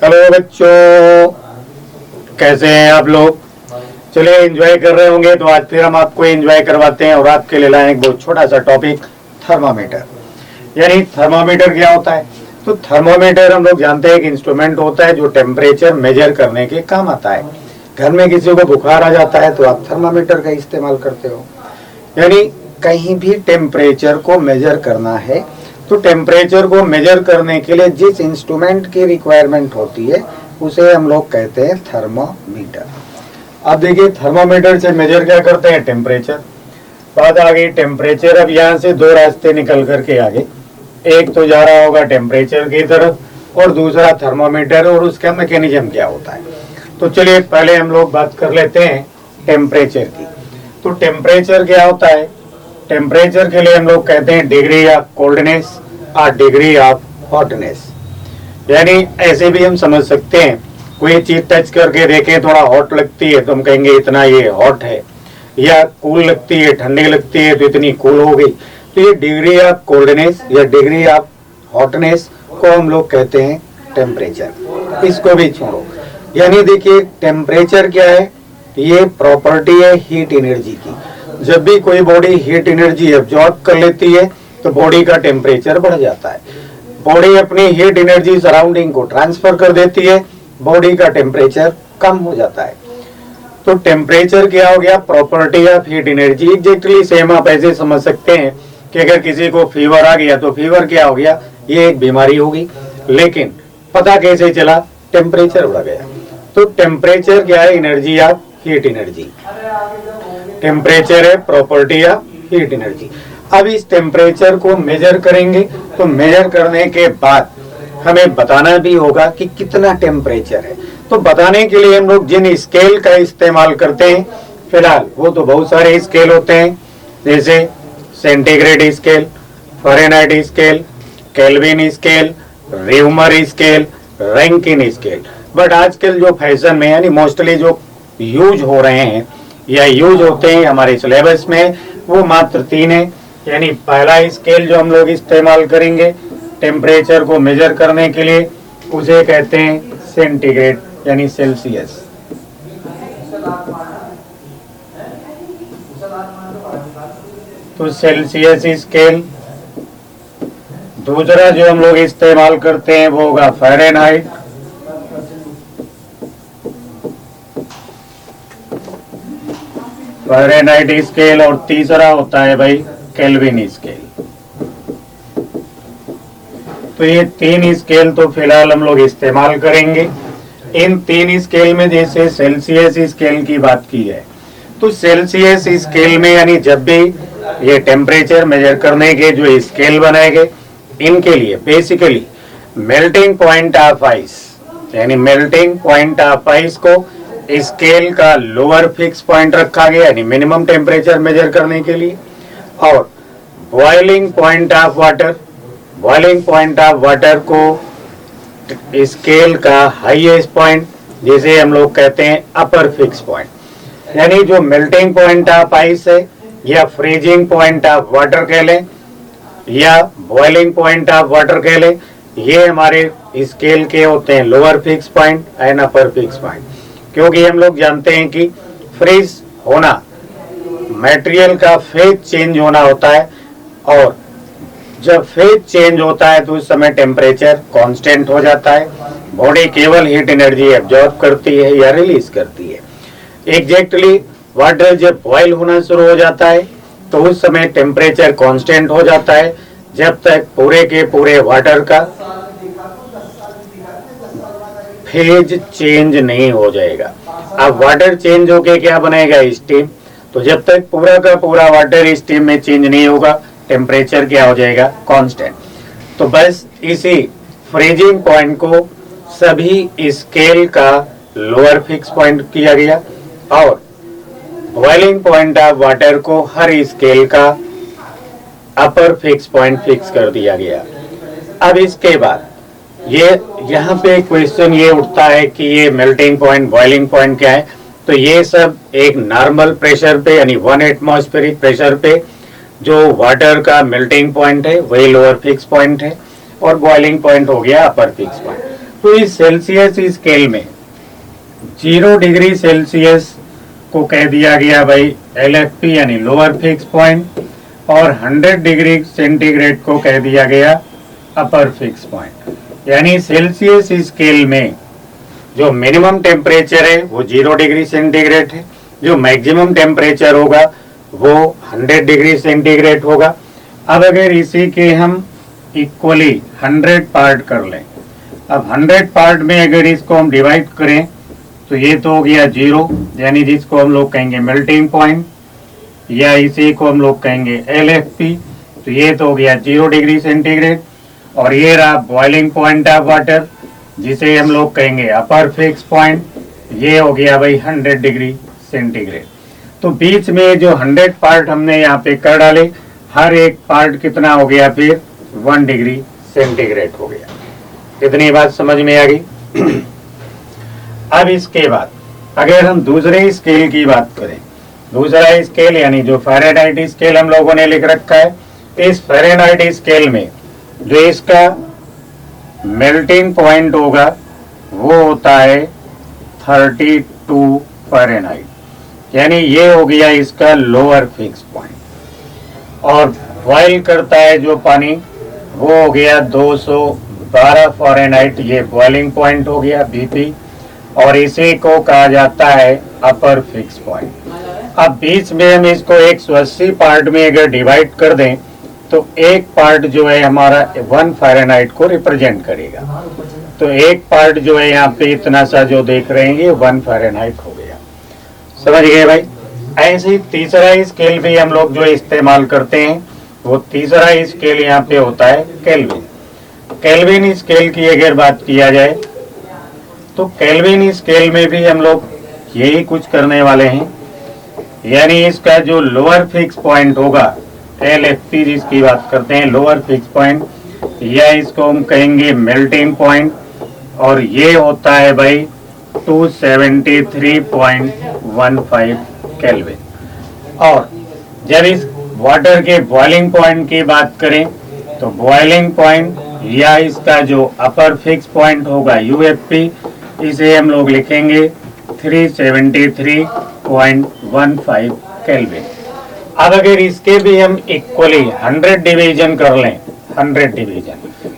Hello बच्चों, कैसे हैं आप लोग? चलिए एंजॉय कर रहे होंगे तो आज फिर हम आपको एंजॉय करवाते हैं और आपके लिए लाए एक बहुत छोटा सा टॉपिक, थर्मामीटर। यानी थर्मामीटर क्या होता है? तो थर्मामीटर हम लोग जानते हैं एक इंस्ट्रूमेंट होता है जो टेम्परेचर मेजर करने के काम आता है। घर में किसी को बुखार आ जाता है तो आप थर्मामीटर का इस्तेमाल करते हो। यानी कहीं भी टेम्परेचर को मेजर करना है तो टेम्परेचर को मेजर करने के लिए जिस इंस्ट्रूमेंट की रिक्वायरमेंट होती है उसे हम लोग कहते हैं थर्मामीटर। अब देखिए थर्मामीटर से मेजर क्या करते हैं? टेम्परेचर। बात आ गई टेम्परेचर। अब यहाँ से दो रास्ते निकल करके आगे, एक तो जा रहा होगा टेम्परेचर की तरफ और दूसरा थर्मामीटर, और उसका मैकेनिज्म क्या होता है। तो चलिए पहले हम लोग बात कर लेते हैं टेम्परेचर की। तो टेम्परेचर क्या होता है? टेम्परेचर के लिए हम लोग कहते हैं डिग्री ऑफ कोल्डनेस और डिग्री ऑफ हॉटनेस। यानी ऐसे भी हम समझ सकते हैं, कोई चीज टच करके देखें थोड़ा हॉट लगती है तो हम कहेंगे इतना ये हॉट है, या कूल लगती है, ठंडी लगती है तो इतनी कूल हो गई। तो ये डिग्री ऑफ कोल्डनेस या डिग्री ऑफ हॉटनेस को हम लोग कहते हैं टेम्परेचर। इसको भी छोड़ो। यानी देखिए टेम्परेचर क्या है? ये प्रॉपर्टी है हीट एनर्जी की। जब भी कोई बॉडी हीट एनर्जी एब्जॉर्ब कर लेती है तो बॉडी का टेम्परेचर बढ़ जाता है। बॉडी अपनी हीट एनर्जी सराउंडिंग को ट्रांसफर कर देती है, बॉडी का टेम्परेचर कम हो जाता है। तो टेम्परेचर क्या हो गया? Property of heat energy. Exactly same आप ऐसे समझ सकते हैं कि अगर किसी को फीवर आ गया तो फीवर क्या हो गया? ये एक बीमारी होगी। लेकिन पता कैसे चला? टेम्परेचर बढ़ गया। तो टेम्परेचर क्या है? Energy of heat energy. Temperature है प्रॉपर्टी ऑफ हीट एनर्जी। अब इस टेम्परेचर को मेजर करेंगे तो मेजर करने के बाद हमें बताना भी होगा कि कितना टेम्परेचर है। तो बताने के लिए हम लोग जिन स्केल का इस्तेमाल करते हैं, फिलहाल वो तो बहुत सारे स्केल होते हैं, जैसे centigrade scale, Fahrenheit scale, Kelvin scale, Reaumur scale, Rankine scale. But आजकल जो फैशन में यानी मोस्टली जो यूज हो रहे हैं या यूज होते हैं हमारे सिलेबस में, वो मात्र 3 है। यानी पहला स्केल जो हम लोग इस्तेमाल करेंगे टेम्परेचर को मेजर करने के लिए उसे कहते हैं सेंटीग्रेड यानी सेल्सियस। तो सेल्सियस स्केल। दूसरा जो हम लोग इस्तेमाल करते हैं वो होगा फ़ारेनहाइट। Fahrenheit scale. और तीसरा होता है भाई केल्विन स्केल। तो ये 3 स्केल तो फिलहाल हम लोग इस्तेमाल करेंगे। इन 3 स्केल में जैसे सेल्सियस स्केल की बात की है तो सेल्सियस स्केल में यानी जब भी ये टेम्परेचर मेजर करने के जो स्केल बनाए गए, इनके लिए basically melting point of ice यानी मेल्टिंग पॉइंट ऑफ आइस को स्केल का लोअर फिक्स पॉइंट रखा गया यानी मिनिमम टेम्परेचर मेजर करने के लिए। और boiling point of water, boiling point of water को स्केल का हाईएस्ट पॉइंट जिसे हम लोग कहते हैं अपर फिक्स पॉइंट। यानी जो मेल्टिंग पॉइंट ऑफ आइस है या फ्रीजिंग पॉइंट ऑफ वाटर कह लें या बॉइलिंग पॉइंट ऑफ वाटर कह लें, ये हमारे स्केल के होते हैं lower fix point and upper fix point. क्योंकि हम लोग जानते हैं कि फ्रीज होना मटेरियल का फेज चेंज होना होता है, और जब फेज चेंज होता है तो उस समय टेम्परेचर कांस्टेंट हो जाता है। बॉडी केवल हीट एनर्जी एब्जॉर्ब करती है या रिलीज करती है। एग्जैक्टली वाटर जब बॉयल होना शुरू हो जाता है तो उस समय टेम्परेचर कांस्टेंट हो जाता है जब तक पूरे के पूरे वाटर का फेज चेंज नहीं हो जाएगा। अब वाटर चेंज होके क्या बनेगा? स्टीम। तो जब तक पूरा का पूरा वाटर स्टीम में चेंज नहीं होगा टेम्परेचर क्या हो जाएगा? कांस्टेंट। तो बस इसी फ्रीजिंग पॉइंट को सभी स्केल का लोअर फिक्स पॉइंट किया गया और बॉइलिंग पॉइंट ऑफ वाटर को हर स्केल का अपर फिक्स पॉइंट फिक्स कर दिया गया। अब इसके बाद ये यहाँ पे क्वेश्चन ये उठता है कि ये मेल्टिंग पॉइंट, बॉइलिंग पॉइंट क्या है? तो ये सब एक नॉर्मल प्रेशर पे यानी 1 एटमॉस्फेरिक प्रेशर पे जो वाटर का मेल्टिंग पॉइंट है वही लोअर फिक्स पॉइंट है और बॉइलिंग पॉइंट हो गया अपर फिक्स पॉइंट। इसको इस सेल्सियस स्केल में 0 डिग्री सेल्सियस को कह दिया गया भाई LFP यानी लोअर फिक्स पॉइंट, और 100 डिग्री सेंटीग्रेड को कह दिया गया अपर फिक्स पॉइंट। यानी सेल्सियस स्केल में जो मिनिमम टेम्परेचर है वो 0 डिग्री सेंटीग्रेड है, जो मैक्सिमम टेम्परेचर होगा वो 100 डिग्री सेंटीग्रेड होगा। अब अगर इसी के हम इक्वली 100 पार्ट कर लें, अब 100 पार्ट में अगर इसको हम डिवाइड करें तो ये तो हो गया 0, यानी जिसको हम लोग कहेंगे मेल्टिंग पॉइंट, या इसी को हम लोग कहेंगे LFP, तो ये तो हो गया 0 डिग्री सेंटीग्रेड। और ये रहा बॉइलिंग पॉइंट ऑफ वाटर, जिसे हम लोग कहेंगे अपर फिक्स पॉइंट, ये हो गया भाई 100 डिग्री सेंटीग्रेड। तो बीच में जो 100 पार्ट हमने यहाँ पे कर डाले, हर एक पार्ट कितना हो गया फिर 1 डिग्री सेंटीग्रेड हो गया। इतनी बात समझ में आ गई। अब इसके बाद अगर हम दूसरे स्केल की बात करें, दूसरा स्केल यानी जो फ़ारेनहाइट स्केल हम लोगों ने लिख रखा है, इस फ़ारेनहाइट स्केल में जो इसका मेल्टिंग पॉइंट होगा वो होता है 32 फ़ारेनहाइट, यानी ये हो गया इसका लोअर फिक्स पॉइंट। और बॉइल करता है जो पानी वो हो गया 212 फ़ारेनहाइट, ये बॉइलिंग पॉइंट हो गया BP, और इसी को कहा जाता है अपर फिक्स पॉइंट। अब बीच में हम इसको 180 पार्ट में अगर डिवाइड कर दें तो एक पार्ट जो है हमारा 1 फ़ारेनहाइट को रिप्रेजेंट करेगा। तो एक पार्ट जो है यहाँ पे इतना सा जो देख रहे हैं ये 1 फ़ारेनहाइट हो गया। समझ गए भाई। ऐसे ही तीसरा स्केल भी हम लोग जो इस्तेमाल करते हैं, वो तीसरा स्केल यहाँ पे होता है केल्विन। केल्विन स्केल की अगर बात किया जाए तो केल्विन स्केल में भी हम लोग यही कुछ करने वाले हैं, यानी इसका जो लोअर फिक्स पॉइंट होगा LFP जिसकी बात करते हैं, लोअर फिक्स पॉइंट, या इसको हम कहेंगे मेल्टिंग पॉइंट, और ये होता है भाई 273.15 केल्विन। और जब इस वाटर के बॉइलिंग पॉइंट की बात करें तो बॉइलिंग पॉइंट या इसका जो अपर फिक्स पॉइंट होगा UFP, इसे हम लोग लिखेंगे 373.15 केल्विन। अब अगर इसके भी हम इक्वली 100 डिवीजन कर लें, 100 डिवीजन,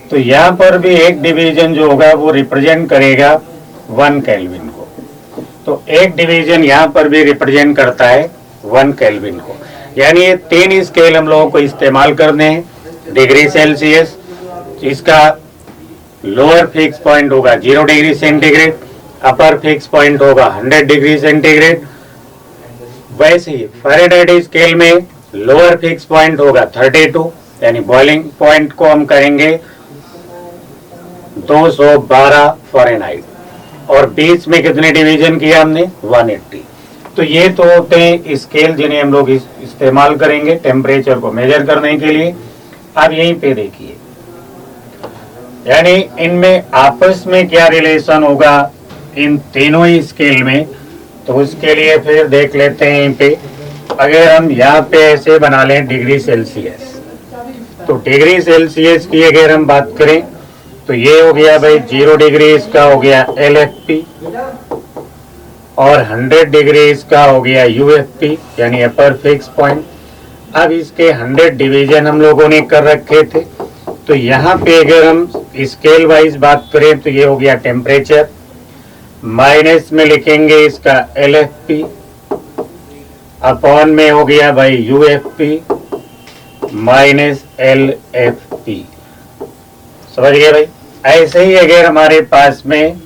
तो यहाँ पर भी एक डिवीजन जो होगा वो रिप्रेजेंट करेगा 1 केल्विन को। तो एक डिवीजन यहाँ पर भी रिप्रेजेंट करता है 1 केल्विन को। यानी ये 3 स्केल हम लोगों को इस्तेमाल करने हैं। डिग्री सेल्सियस, इसका लोअर फिक्स पॉइंट होगा 0 डिग्री सेंटीग्रेड, अपर फिक्स पॉइंट होगा 100 डिग्री सेंटीग्रेड। वैसे ही फ़ारेनहाइट स्केल में लोअर फिक्स पॉइंट होगा 32, यानी बॉइलिंग पॉइंट को हम कहेंगे 212 फ़ारेनहाइट, और बीच में कितने डिवीजन किया हमने 180। तो ये तो होते हैं स्केल जिन्हें हम लोग इस्तेमाल करेंगे टेम्परेचर को मेजर करने के लिए। अब यहीं पे देखिए, यानी इनमें आपस में क्या रिलेशन होगा इन तीनों ही स्केल में, तो उसके लिए फिर देख लेते हैं। यहीं पे अगर हम यहाँ पे ऐसे बना लें डिग्री सेल्सियस, तो डिग्री सेल्सियस की अगर हम बात करें तो ये हो गया भाई 0 डिग्री, इसका हो गया LFP, और 100 डिग्री इसका हो गया UFP यानी अपर फिक्स पॉइंट। अब इसके 100 डिवीजन हम लोगों ने कर रखे थे, तो यहाँ पे अगर हम स्केल वाइज बात करें तो ये हो गया टेम्परेचर, माइनस में लिखेंगे इसका LFP, अपॉन में हो गया भाई UFP माइनस LFP। समझ गए भाई। ऐसे ही अगर हमारे पास में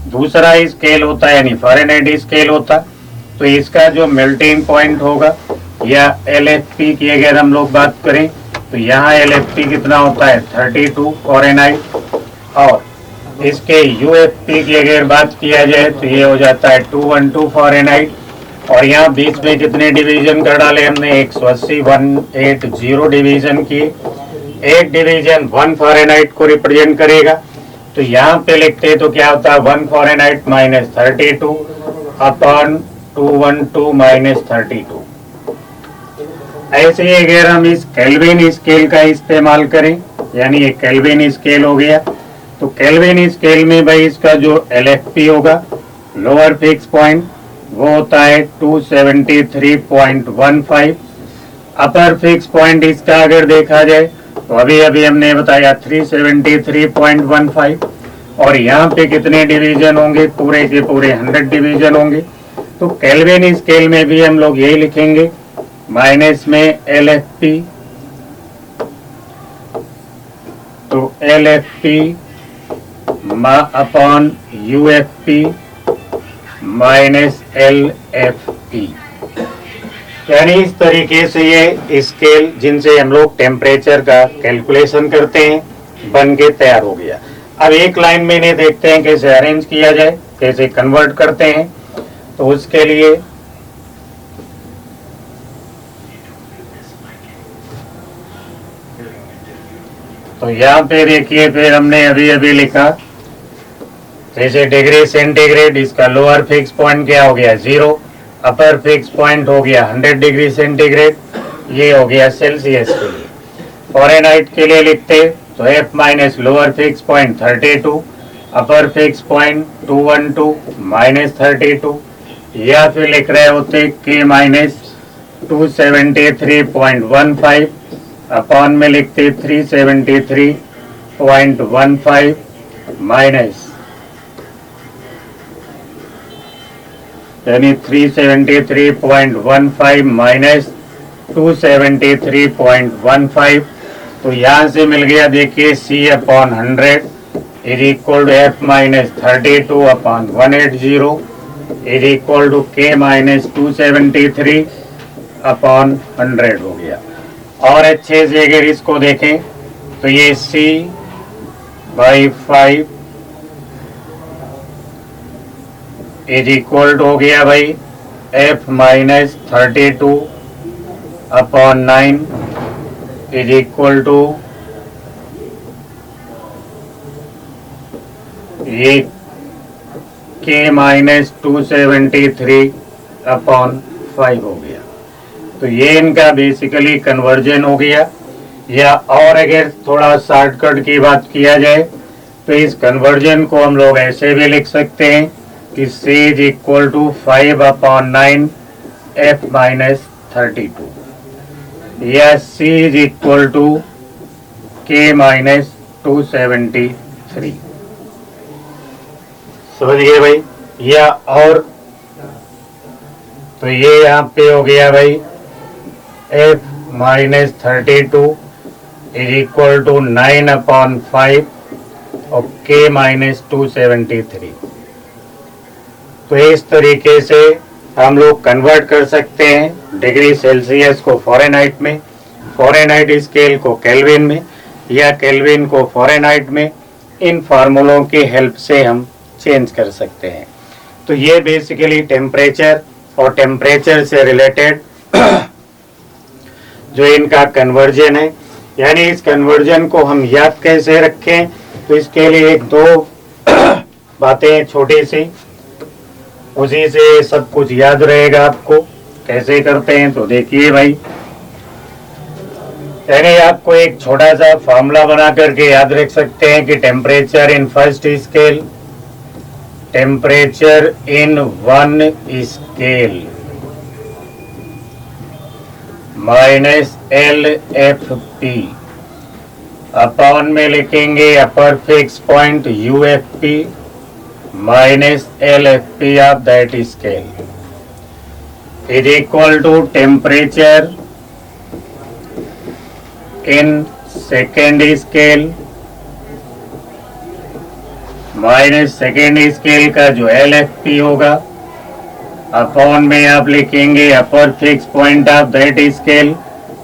दूसरा स्केल होता है यानी फ़ारेनहाइट स्केल होता, तो इसका जो मेल्टिंग पॉइंट होगा या LFP की अगर हम लोग बात करें तो यहाँ LFP कितना होता है 32 फ़ारेनहाइट, और इसके UFP की अगर बात किया जाए तो ये हो जाता है 212 फ़ारेनहाइट, और यहाँ बीच में कितने डिवीजन कर डाले हमने 180, 180 डिवीजन की। एक डिवीजन 1 फ़ारेनहाइट को रिप्रेजेंट करेगा, तो यहाँ पे लिखते तो क्या होता है 1 फ़ारेनहाइट माइनस 32 अपॉन 212 माइनस 32। ऐसे ही अगर हम इस केल्विन स्केल का इस्तेमाल करें, यानी ये केल्विन स्केल हो गया, तो केल्विन स्केल में भाई इसका जो LFP होगा लोअर फिक्स पॉइंट वो होता है 273.15। अपर फिक्स पॉइंट इसका अगर देखा जाए तो अभी अभी हमने बताया 373.15 और यहाँ पे कितने डिवीजन होंगे, पूरे के पूरे 100 डिवीजन होंगे। तो केल्विन स्केल में भी हम लोग यही लिखेंगे, माइनस में LFP, तो LFP upon UFP minus LFP। यानी इस तरीके से ये स्केल जिनसे हम लोग टेम्परेचर का कैलकुलेशन करते हैं बन के तैयार हो गया। अब एक लाइन में इन्हें देखते हैं कैसे अरेंज किया जाए, कैसे कन्वर्ट करते हैं। तो उसके लिए तो यहाँ पे देखिए, फिर हमने अभी अभी लिखा जैसे डिग्री सेंटीग्रेड, इसका लोअर फिक्स पॉइंट क्या हो गया 0, अपर फिक्स पॉइंट हो गया 100 डिग्री सेंटीग्रेड, ये हो गया सेल्सियस के लिए। फॉरेनहाइट के लिए लिखते तो F minus lower fix point 32, अपर फिक्स पॉइंट 212 माइनस 32, या फिर लिख रहे होते K माइनस 273.15 अपॉन में लिखते 373.15 माइनस, यानी 373.15 माइनस 273.15। तो यहाँ से मिल गया देखिए C upon 100 is equal to F minus 32 upon 180 is equal to K minus 273 upon 100 हो गया। और अच्छे से अगर इसको देखें तो ये C/5 इज इक्वल टू हो गया भाई F minus 32 upon 9 is equal to ये K माइनस 273 अपॉन 5 हो गया। तो ये इनका बेसिकली कन्वर्जन हो गया। या और अगर थोड़ा शॉर्टकट की बात किया जाए तो इस कन्वर्जन को हम लोग ऐसे भी लिख सकते हैं कि C is equal to 5 upon 9 F minus 32, या C is equal to K minus 273। समझ गए भाई। या और तो ये यहाँ पे हो गया भाई F minus 32 is equal to 9 upon 5 और K माइनस 273। तो इस तरीके से हम लोग कन्वर्ट कर सकते हैं डिग्री सेल्सियस को फ़ारेनहाइट में, फ़ारेनहाइट स्केल को केल्विन में, या केल्विन को फ़ारेनहाइट में। इन फार्मूलों की हेल्प से हम चेंज कर सकते हैं। तो ये बेसिकली टेम्परेचर और टेम्परेचर से रिलेटेड जो इनका कन्वर्जन है, यानी इस कन्वर्जन को हम याद कैसे रखें, तो इसके लिए एक दो बातें छोटी सी, उसी से सब कुछ याद रहेगा आपको। कैसे करते हैं तो देखिए भाई, यानी आपको एक छोटा सा फॉर्मूला बना करके याद रख सकते हैं कि temperature in first scale, temperature in one scale minus LFP upon में लिखेंगे upper fix point UFP minus LFP of that scale is equal to temperature in second scale minus second scale का जो LFP होगा upon में आप लिखेंगे upper fix point of that scale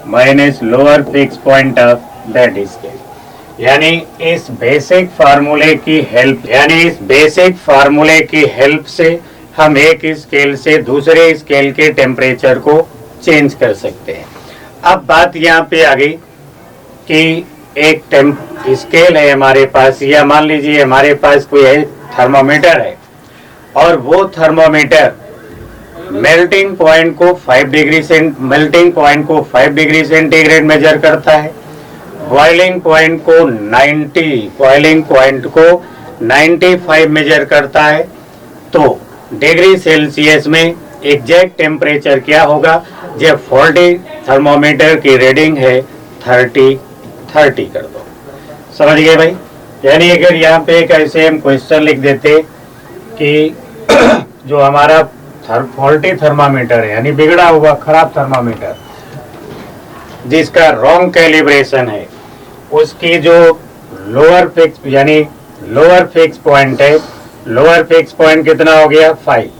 minus lower fix point of that scale. यानी इस basic फार्मूले की हेल्प से हम एक स्केल से दूसरे स्केल के टेम्परेचर को चेंज कर सकते हैं। अब बात यहाँ पे आ गई कि एक स्केल है हमारे पास, या मान लीजिए हमारे पास कोई है थर्मामीटर है, और वो थर्मामीटर मेल्टिंग पॉइंट को 5 डिग्री सेंटीग्रेड मेजर करता है, बॉइलिंग पॉइंट को 95 मेजर करता है, तो डिग्री सेल्सियस में एग्जैक्ट टेम्परेचर क्या होगा जब फॉल्टी थर्मोमीटर की रीडिंग है 30 कर दो। समझ गए भाई? यानी अगर यहाँ पे एक ऐसे हम क्वेश्चन लिख देते कि जो हमारा फॉल्टी थर्मामीटर है, यानी बिगड़ा हुआ खराब थर्मामीटर जिसका रॉन्ग कैलिब्रेशन है, उसकी जो लोअर फिक्स पॉइंट है, लोअर फिक्स पॉइंट कितना हो गया 5,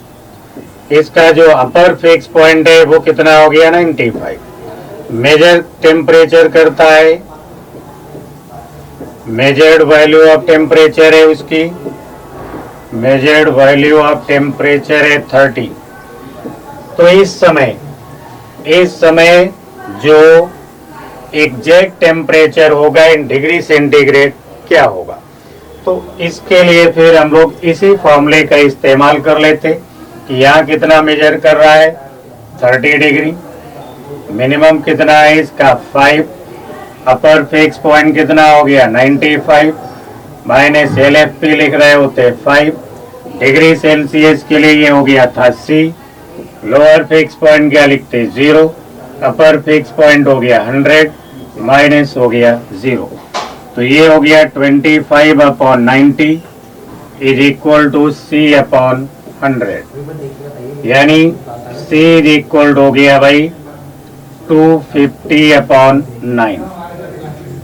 इसका जो अपर फिक्स पॉइंट है वो कितना हो गया 95, मेजर टेम्परेचर करता है, मेजर्ड वैल्यू ऑफ टेम्परेचर है उसकी, मेजर्ड वैल्यू ऑफ टेम्परेचर है 30। तो इस समय जो एग्जैक्ट टेम्परेचर होगा इन डिग्री सेंटीग्रेड क्या होगा? तो इसके लिए फिर हम लोग इसी फॉर्मूले का इस्तेमाल कर लेते कि यहाँ कितना मेजर कर रहा है 30 डिग्री, मिनिमम कितना है इसका 5, अपर फिक्स पॉइंट कितना हो गया 95 माइनस LFP लिख रहे होते 5, डिग्री सेल्सियस के लिए ये हो गया था C, लोअर फिक्स पॉइंट क्या लिखते 0, अपर फिक्स पॉइंट हो गया 100 माइनस हो गया 0, तो ये हो गया 25/90 इज इक्वल टू C/100, यानी C इज इक्वल हो गया भाई 250/9,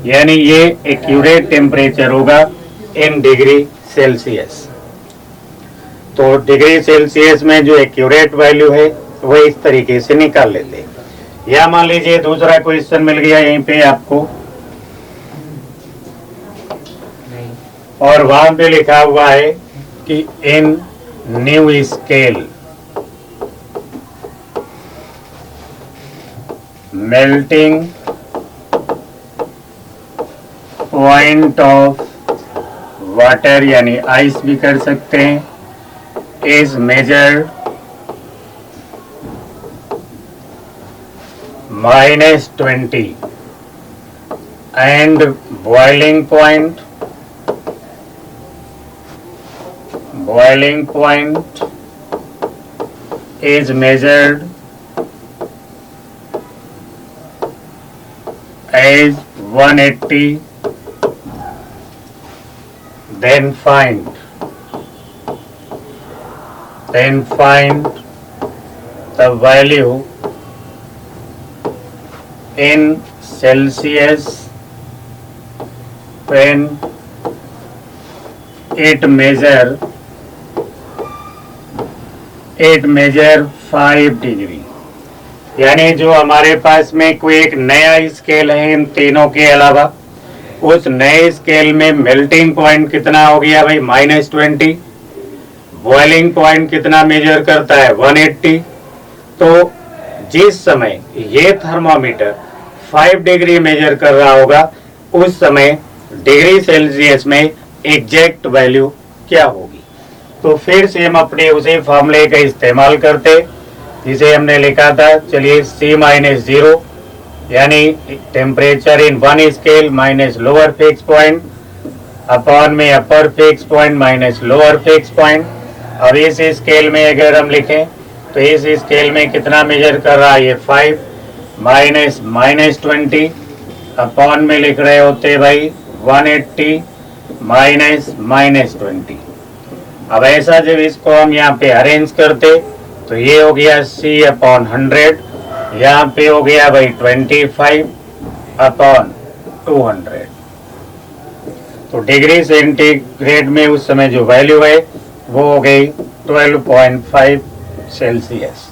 यानी ये एक्यूरेट टेम्परेचर होगा इन डिग्री सेल्सियस। तो डिग्री सेल्सियस में जो एक्यूरेट वैल्यू है वो इस तरीके से निकाल लेते हैं। या मान लीजिए दूसरा क्वेश्चन मिल गया यहीं पे आपको, और वहां पे लिखा हुआ है कि in new scale melting point of water, यानी आइस भी कर सकते हैं, is measured -20 and boiling point is measured as 180, then find the value in Celsius when it measure 5 degree. यानी जो हमारे पास में कोई एक नया स्केल है इन तीनों के अलावा, उस नए स्केल में मेल्टिंग पॉइंट कितना हो गया भाई -20, बॉइलिंग पॉइंट कितना मेजर करता है 180। तो जिस समय ये थर्मोमीटर 5 डिग्री मेजर कर रहा होगा उस समय डिग्री सेल्सियस में एग्जैक्ट वैल्यू क्या होगी? तो फिर से हम अपने उसी फॉर्मूले का इस्तेमाल करते जिसे हमने लिखा था। चलिए C-0 यानी temperature in one scale minus lower fix point upon में upper fix point minus lower fix point. अब इस स्केल में अगर हम लिखें तो इस स्केल में कितना मेजर कर रहा है ये 5 -20 अपॉन में लिख रहे होते भाई 180 -20। अब ऐसा जब इसको हम यहाँ पे अरेंज करते तो ये हो गया C/100, यहाँ पे हो गया भाई 25/200। तो डिग्री सेंटीग्रेड में उस समय जो वैल्यू है वो हो गई 12.5 सेल्सियस।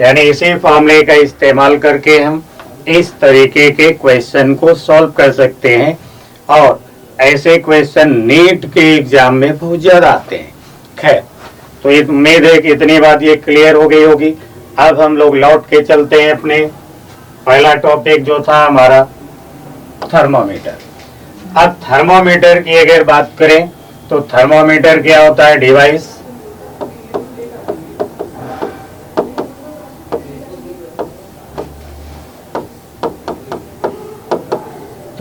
यानी इसी फॉर्मूले का इस्तेमाल करके हम इस तरीके के क्वेश्चन को सॉल्व कर सकते हैं, और ऐसे क्वेश्चन नीट के एग्जाम में बहुत ज्यादा आते हैं। खैर, तो ये उम्मीद है कि इतनी बात ये क्लियर हो गई होगी। अब हम लोग लौट के चलते हैं अपने पहला टॉपिक जो था हमारा थर्मोमीटर। अब थर्मोमीटर की अगर बात करें तो थर्मोमीटर क्या होता है? डिवाइस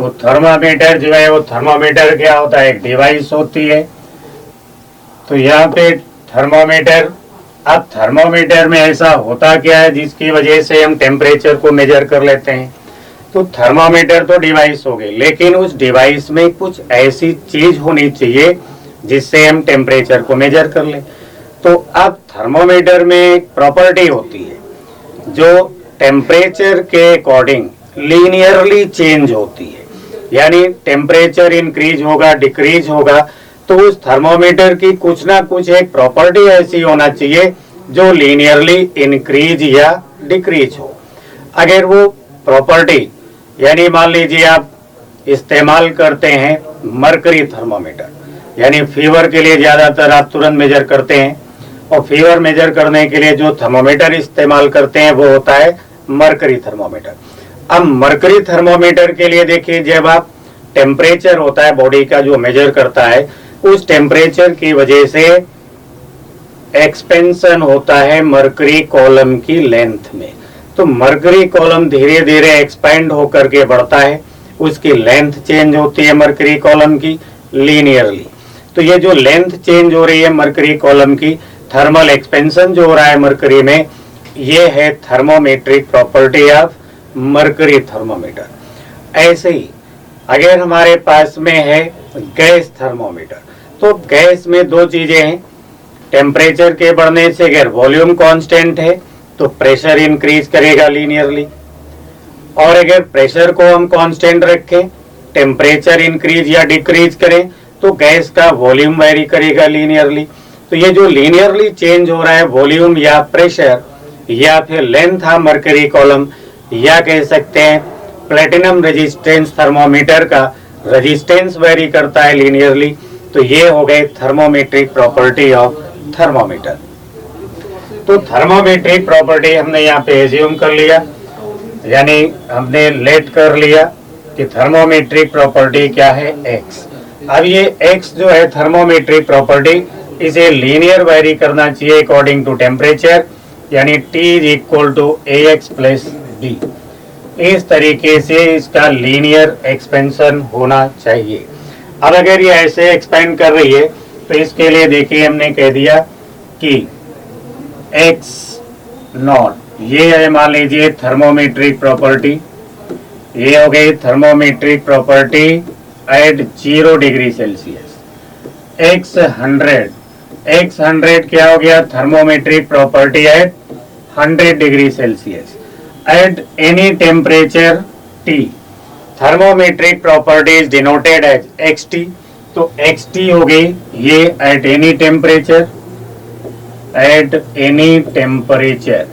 तो थर्मामीटर जो है वो थर्मामीटर क्या होता है, एक डिवाइस होती है। तो यहाँ पे थर्मामीटर, अब थर्मामीटर में ऐसा होता क्या है जिसकी वजह से हम टेम्परेचर को मेजर कर लेते हैं। तो थर्मामीटर तो डिवाइस हो गई, लेकिन उस डिवाइस में कुछ ऐसी चीज होनी चाहिए जिससे हम टेम्परेचर को मेजर कर लें। तो अब थर्मामीटर में एक प्रॉपर्टी होती है जो टेम्परेचर के अकॉर्डिंग लीनियरली चेंज होती है, यानी टेम्परेचर इंक्रीज होगा डिक्रीज होगा तो उस थर्मामीटर की कुछ ना कुछ एक प्रॉपर्टी ऐसी होना चाहिए जो लीनियरली इंक्रीज या डिक्रीज हो। अगर वो प्रॉपर्टी, यानी मान लीजिए आप इस्तेमाल करते हैं मरकरी थर्मामीटर, यानी फीवर के लिए ज्यादातर आप तुरंत मेजर करते हैं, और फीवर मेजर करने के लिए जो थर्मामीटर इस्तेमाल करते हैं वो होता है मरकरी थर्मामीटर। अब मरकरी थर्मामीटर के लिए देखिए, जब आप टेम्परेचर होता है बॉडी का जो मेजर करता है, उस टेम्परेचर की वजह से एक्सपेंशन होता है मरकरी कॉलम की लेंथ में। तो मरकरी कॉलम धीरे धीरे एक्सपेंड होकर के बढ़ता है, उसकी लेंथ चेंज होती है मरकरी कॉलम की लीनियरली। तो ये जो लेंथ चेंज हो रही है मरकरी कॉलम की, थर्मल एक्सपेंशन जो हो रहा है मरकरी में, ये है thermometric property of mercury thermometer. ऐसे ही अगर हमारे पास में है गैस थर्मोमीटर, तो गैस में दो चीजें हैं, टेम्परेचर के बढ़ने से अगर वॉल्यूम कांस्टेंट है तो प्रेशर इंक्रीज करेगा लीनियरली, और अगर प्रेशर को हम कांस्टेंट रखें, टेम्परेचर इंक्रीज या डिक्रीज करें तो गैस का वॉल्यूम वेरी करेगा लीनियरली। तो ये जो लीनियरली चेंज हो रहा है वॉल्यूम या प्रेशर या फिर लेंथ ऑफ मरकरी कॉलम, या कह सकते हैं प्लेटिनम रेजिस्टेंस थर्मोमीटर का रेजिस्टेंस वेरी करता है लीनियरली। तो ये हो गए थर्मोमेट्रिक प्रॉपर्टी ऑफ थर्मोमीटर। तो थर्मोमेट्रिक प्रॉपर्टी हमने यहाँ पे एज्यूम कर लिया, यानी हमने लेट कर लिया कि थर्मोमेट्रिक प्रॉपर्टी क्या है, एक्स। अब ये एक्स जो है थर्मोमेट्रिक प्रॉपर्टी, इसे लीनियर वेरी करना चाहिए अकॉर्डिंग टू टेम्परेचर, यानी T is equal to AX plus B। इस तरीके से इसका लीनियर एक्सपेंशन होना चाहिए। अब अगर ये ऐसे एक्सपेंड कर रही है तो इसके लिए देखिए हमने कह दिया कि x नॉट, ये है मान लीजिए थर्मोमेट्रिक प्रॉपर्टी, ये हो गई thermometric property at 0 degree Celsius. x 100 क्या हो गया, thermometric property at 100 degree Celsius at any temperature T। Thermometric property is denoted as xt। तो xt हो गई ये at any temperature, at any temperature.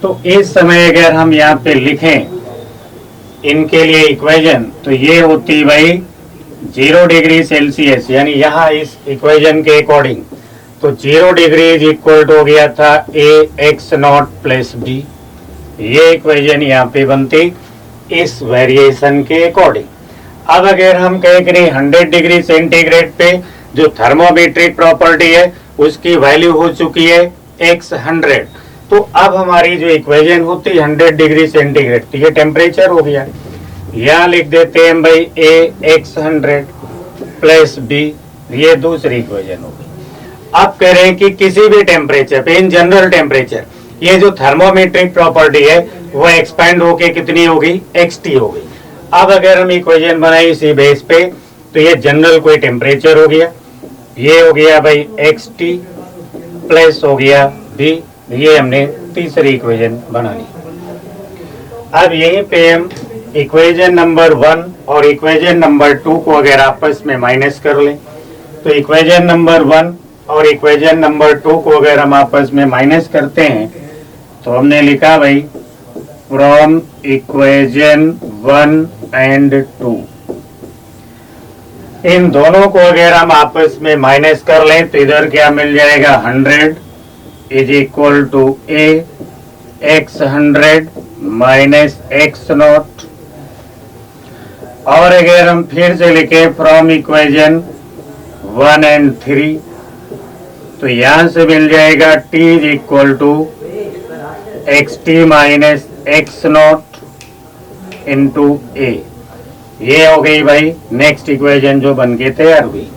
तो इस समय अगर हम यहाँ पे लिखें इनके लिए इक्वेशन, तो ये होती भाई 0 डिग्री सेल्सियस, यानी यहाँ इस इक्वेशन के अकॉर्डिंग तो 0 डिग्री इज इक्वल टू हो गया था AX नॉट प्लस B। ये इक्वेशन यहाँ पे बनती इस वेरिएशन के अकॉर्डिंग। अब अगर हम कहें कि नहीं 100 डिग्री सेंटीग्रेड पे जो थर्मोमेट्रिक प्रॉपर्टी है उसकी वैल्यू हो चुकी है x 100, तो अब हमारी जो इक्वेशन होती है 100 डिग्री सेंटीग्रेड, तो ये टेम्परेचर हो गया। यहाँ लिख देते हैं भाई AX 100 प्लस B, ये दूसरी इक्वेशन होगी। अब कह रहे हैं कि किसी भी टेम्परेचर पे, इन जनरल टेम्परेचर, ये जो थर्मोमेट्रिक प्रॉपर्टी है वो एक्सपेंड होके कितनी होगी, xt हो गई। अब अगर हम इक्वेशन बनाए इसी बेस पे, तो ये जनरल कोई टेम्परेचर हो गया, ये हो गया भाई xt प्लस हो गया b, ये हमने तीसरी इक्वेशन बना ली। अब यहीं पे हम इक्वेशन नंबर 1 और इक्वेशन नंबर 2 को अगर आपस में माइनस कर लें, तो इक्वेशन नंबर 1 और इक्वेशन नंबर 2 को अगर हम आपस में माइनस करते हैं तो हमने लिखा भाई फ्रॉम इक्वेशन 1 एंड 2, इन दोनों को अगर हम आपस में माइनस कर लें तो इधर क्या मिल जाएगा, 100 is equal to AX 100 minus x naught. और अगर हम फिर से लिखे फ्रॉम इक्वेशन 1 एंड 3, तो यहां से मिल जाएगा T is equal to xt minus x naught into A। ये हो गई भाई नेक्स्ट इक्वेशन जो बन के तैयार हुई।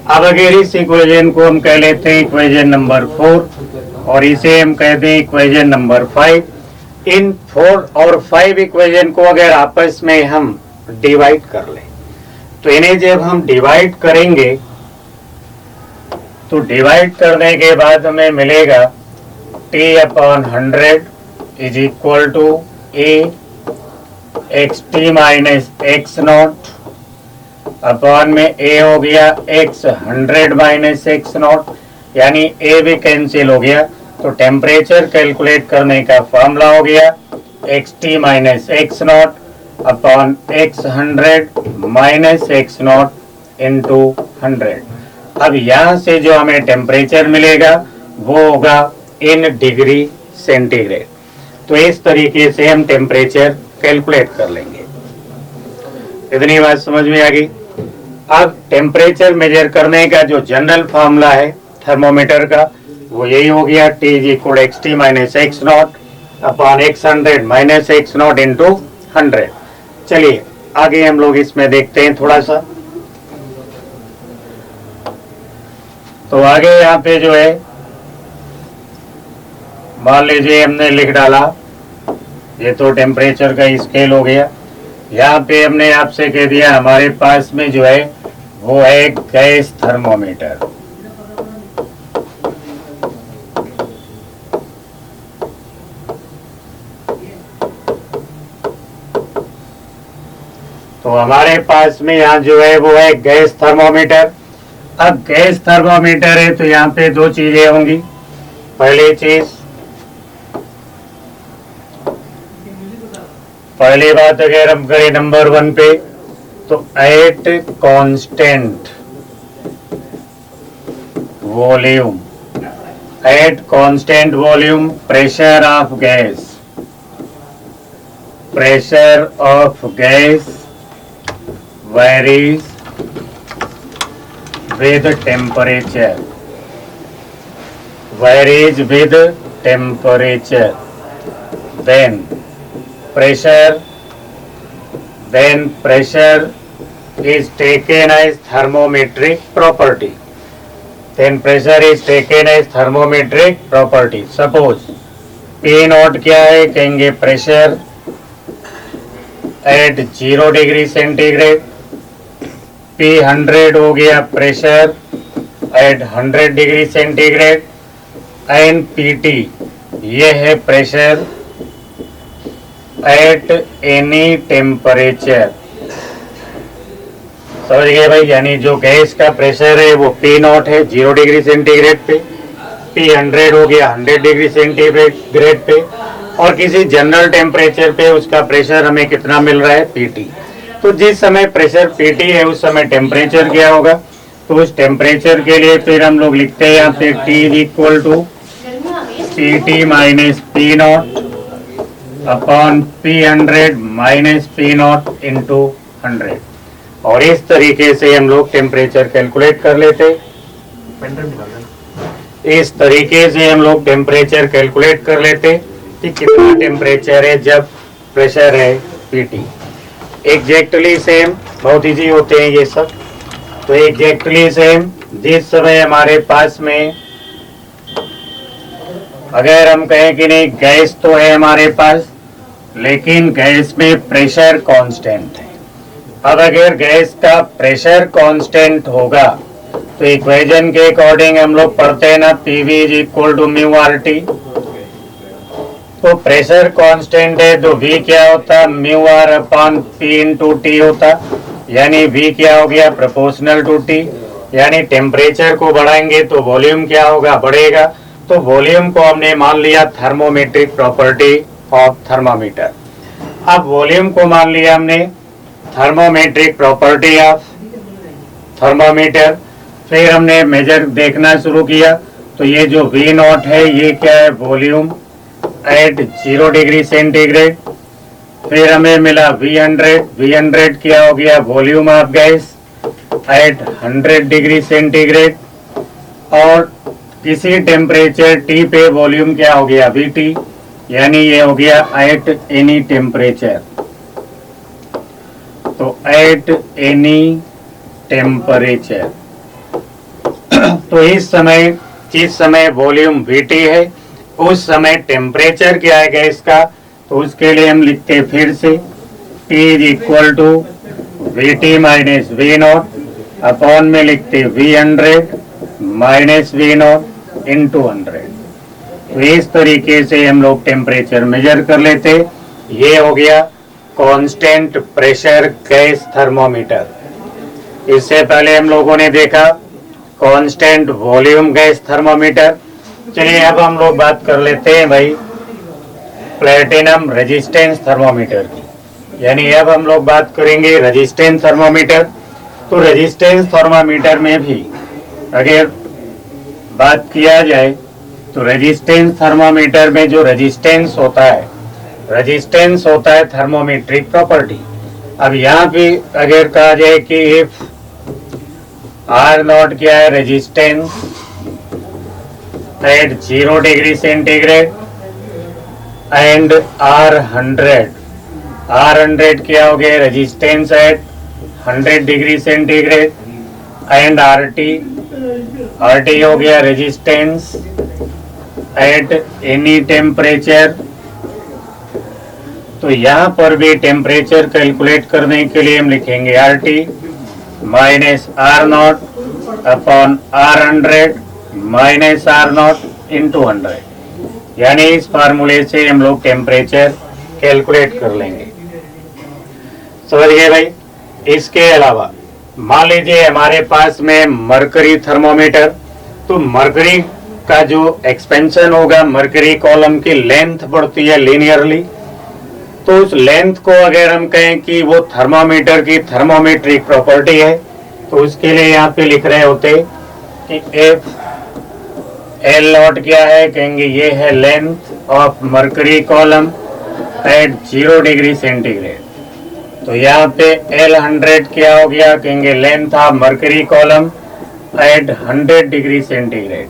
अब अगर इस इक्वेशन को हम कह लेते हैं इक्वेशन नंबर 4 और इसे हम कहते हैं इक्वेशन नंबर 5। इन 4 और 5 इक्वेशन को अगर आपस में हम डिवाइड कर लें तो इन्हें जब हम डिवाइड करेंगे तो डिवाइड करने के बाद हमें मिलेगा t/100 is equal to a xt minus x naught upon में a हो गया x 100 माइनस एक्स नॉट, यानी a भी कैंसिल हो गया। तो टेम्परेचर कैलकुलेट करने का फॉर्मूला हो गया xt minus x naught upon x 100 minus x not into 100। अब यहाँ से जो हमें टेम्परेचर मिलेगा वो होगा इन डिग्री सेंटीग्रेड। तो इस तरीके से हम टेम्परेचर कैलकुलेट कर लेंगे। इतनी बात समझ में आ गई। अब टेम्परेचर मेजर करने का जो जनरल फार्मूला है थर्मोमीटर का वो यही हो गया T is equal xt minus x naught upon x 100 minus x not into 100। चलिए आगे हम लोग इसमें देखते हैं थोड़ा सा। तो आगे यहाँ पे जो है मान लीजिए हमने लिख डाला, ये तो टेम्परेचर का स्केल हो गया। यहाँ पे हमने आपसे कह दिया हमारे पास में जो है वो है गैस थर्मोमीटर। तो हमारे पास में यहाँ जो है वो है गैस थर्मोमीटर। अब गैस थर्मोमीटर है तो यहाँ पे दो चीजें होंगी। पहली चीज, पहली बात अगर हम करें नंबर 1 पे तो at constant volume, at constant volume pressure of gas, pressure of gas varies with temperature, varies with temperature. Then pressure is taken as thermometric property. Then pressure is taken as thermometric property. Suppose P not क्या है, कहेंगे pressure at 0 degree centigrade, P 100 हो गया pressure at 100 degree centigrade, and PT ये है pressure at any temperature. समझ गए भाई, यानी जो गैस का प्रेशर है वो P नॉट है 0 डिग्री सेंटीग्रेड पे, P 100 हो गया 100 डिग्री सेंटीग्रेड पे, और किसी जनरल टेम्परेचर पे उसका प्रेशर हमें कितना मिल रहा है PT। तो जिस समय प्रेशर PT है उस समय टेम्परेचर क्या होगा, तो उस टेम्परेचर के लिए फिर हम लोग लिखते हैं यहाँ पे T is equal to PT minus P naught upon P 100 minus P naught into 100। और इस तरीके से हम लोग टेम्परेचर कैलकुलेट कर लेते। इस तरीके से हम लोग टेम्परेचर कैलकुलेट कर लेते कि कितना टेम्परेचर है जब प्रेशर है PT। एग्जैक्टली सेम, बहुत इजी होते हैं ये सब। तो एग्जैक्टली सेम जिस समय हमारे पास में अगर हम कहें कि नहीं गैस तो है हमारे पास, लेकिन गैस में प्रेशर कांस्टेंट है। अब अगर गैस का प्रेशर कांस्टेंट होगा तो इक्वेशन के अकॉर्डिंग हम लोग पढ़ते हैं ना PV is equal to mu RT। तो प्रेशर कांस्टेंट है तो V क्या होता, mu R upon P into T होता, यानी V क्या हो गया प्रोपोर्शनल टू T। यानी टेम्परेचर को बढ़ाएंगे तो वॉल्यूम क्या होगा, बढ़ेगा। तो वॉल्यूम को हमने मान लिया थर्मोमेट्रिक प्रॉपर्टी ऑफ थर्मामीटर। अब वॉल्यूम को मान लिया हमने थर्मोमेट्रिक प्रॉपर्टी ऑफ थर्मामीटर। फिर हमने मेजर देखना शुरू किया, तो ये जो V नॉट है ये क्या है, वॉल्यूम एट 0 डिग्री सेंटीग्रेड। फिर हमें मिला V100 क्या हो गया, volume of gas at 100 degree centigrade. और किसी टेम्परेचर T पे वॉल्यूम क्या हो गया, VT, यानी ये हो गया एट एनी टेम्परेचर। तो एट एनी टेम्परेचर। तो इस समय जिस समय वॉल्यूम Vt है उस समय टेम्परेचर क्या है गैस का, तो उसके लिए हम लिखते हैं फिर से T is equal to Vt minus V naught, upon में लिखते V100 minus V not into 100। तो इस तरीके से हम लोग टेम्परेचर मेजर कर लेते। ये हो गया कांस्टेंट प्रेशर गैस थर्मोमीटर। इससे पहले हम लोगों ने देखा कांस्टेंट वॉल्यूम गैस थर्मोमीटर। चलिए अब हम लोग बात कर लेते हैं भाई प्लेटिनम रेजिस्टेंस थर्मोमीटर की, यानी अब हम लोग बात करेंगे रेजिस्टेंस थर्मोमीटर। तो रेजिस्टेंस थर्मोमीटर में भी अगर बात किया जाए तो रेजिस्टेंस थर्मोमीटर में जो रेजिस्टेंस होता है थर्मोमेट्रिक प्रॉपर्टी। अब यहाँ पे अगर कहा जाए कि इफ आर नॉट क्या है, resistance at 0 degree centigrade and R100 क्या हो गया, resistance at 100 degree centigrade and RT हो गया रेजिस्टेंस एट एनी टेम्परेचर। तो यहाँ पर भी टेम्परेचर कैलकुलेट करने के लिए हम लिखेंगे RT minus R0 upon R100 minus R0 into 100, यानी इस फार्मूले से हम लोग टेम्परेचर कैलकुलेट कर लेंगे। समझ गए भाई। इसके अलावा मान लीजिए हमारे पास में मरकरी थर्मोमीटर, तो मरकरी का जो एक्सपेंशन होगा, मरकरी कॉलम की लेंथ बढ़ती है लीनियरली, तो उस लेंथ को अगर हम कहें कि वो थर्मोमीटर की थर्मोमेट्रिक प्रॉपर्टी है, तो उसके लिए यहाँ पे लिख रहे होते कि एफ एल नॉट क्या है, कहेंगे ये है length of mercury column at 0 degree centigrade. तो यहाँ पे L100 क्या हो गया, कहेंगे length of mercury column at 100 degree centigrade.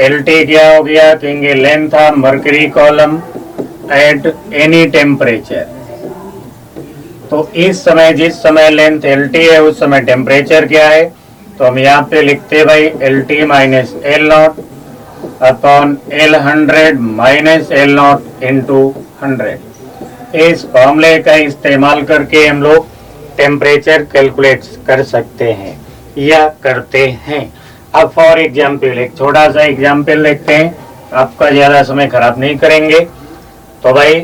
LT क्या हो गया, कहेंगे length of mercury column at any temperature. तो इस समय जिस समय लेंथ LT है उस समय टेम्परेचर क्या है, तो हम यहाँ पे लिखते भाई LT minus L0 upon L100 minus L0 into 100। इस फॉर्मूले का इस्तेमाल करके हम लोग टेम्परेचर कैलकुलेट कर सकते हैं या करते हैं। अब फॉर एग्जाम्पल एक छोटा सा एग्जाम्पल देखते हैं, आपका ज़्यादा समय खराब नहीं करेंगे। तो भाई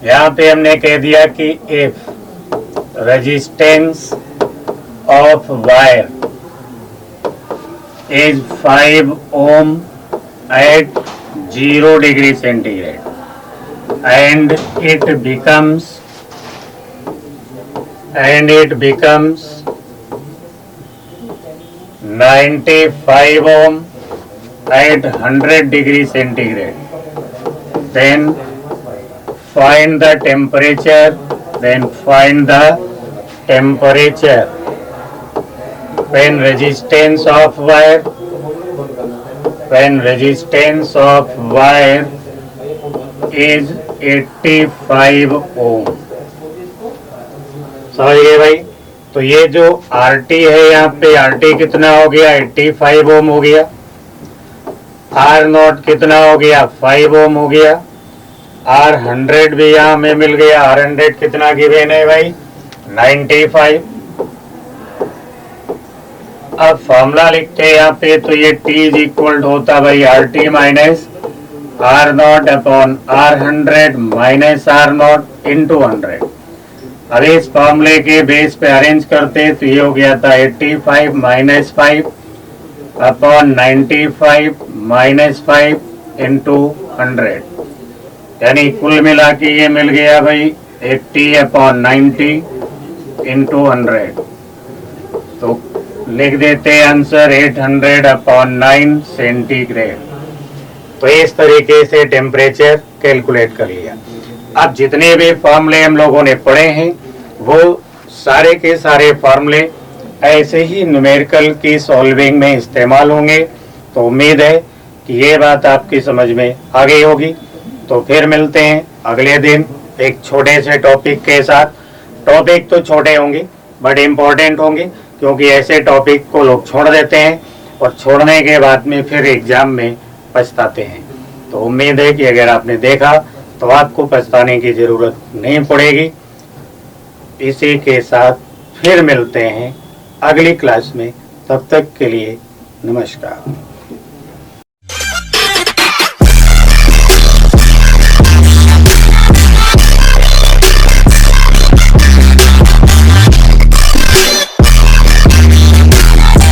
यहाँ पे हमने कह दिया कि if resistance of wire is 5 ohm at 0 degree centigrade and it becomes 95 ohm at 100 degree centigrade, then find the temperature when resistance of wire is 85 ohm। समझ गए भाई। तो ये जो RT है यहाँ पे RT कितना हो गया, 85 ओम हो गया। R0 कितना हो गया, 5 ओम हो गया। R100 भी यहाँ में मिल गया। R100 कितना गिवन है भाई, 95। अब फॉर्मूला लिखते हैं यहाँ पे, तो ये T इज इक्वल होता भाई RT minus R0 upon R100 minus R0 into 100। अब इस फॉर्मूले के बेस पे अरेंज करते तो ये हो गया था 85 माइनस 5 अपॉन 95 माइनस 5 इंटू 100, यानी कुल मिला के ये मिल गया भाई 80 अपॉन 90 इंटू 100। तो लिख देते हैं आंसर 800 अपॉन 9 सेंटीग्रेड। तो इस तरीके से टेम्परेचर कैलकुलेट कर लिया। अब जितने भी फॉर्मूले हम लोगों ने पढ़े हैं वो सारे के सारे फॉर्मूले ऐसे ही न्यूमेरिकल की सॉल्विंग में इस्तेमाल होंगे। तो उम्मीद है कि ये बात आपकी समझ में आ गई होगी। तो फिर मिलते हैं अगले दिन एक छोटे से टॉपिक के साथ। टॉपिक तो छोटे होंगे बट इम्पोर्टेंट होंगे, क्योंकि ऐसे टॉपिक को लोग छोड़ देते हैं और छोड़ने के बाद में फिर एग्जाम में पछताते हैं। तो उम्मीद है कि अगर आपने देखा तो आपको पछताने की ज़रूरत नहीं पड़ेगी। इसी के साथ फिर मिलते हैं अगली क्लास में, तब तक के लिए नमस्कार।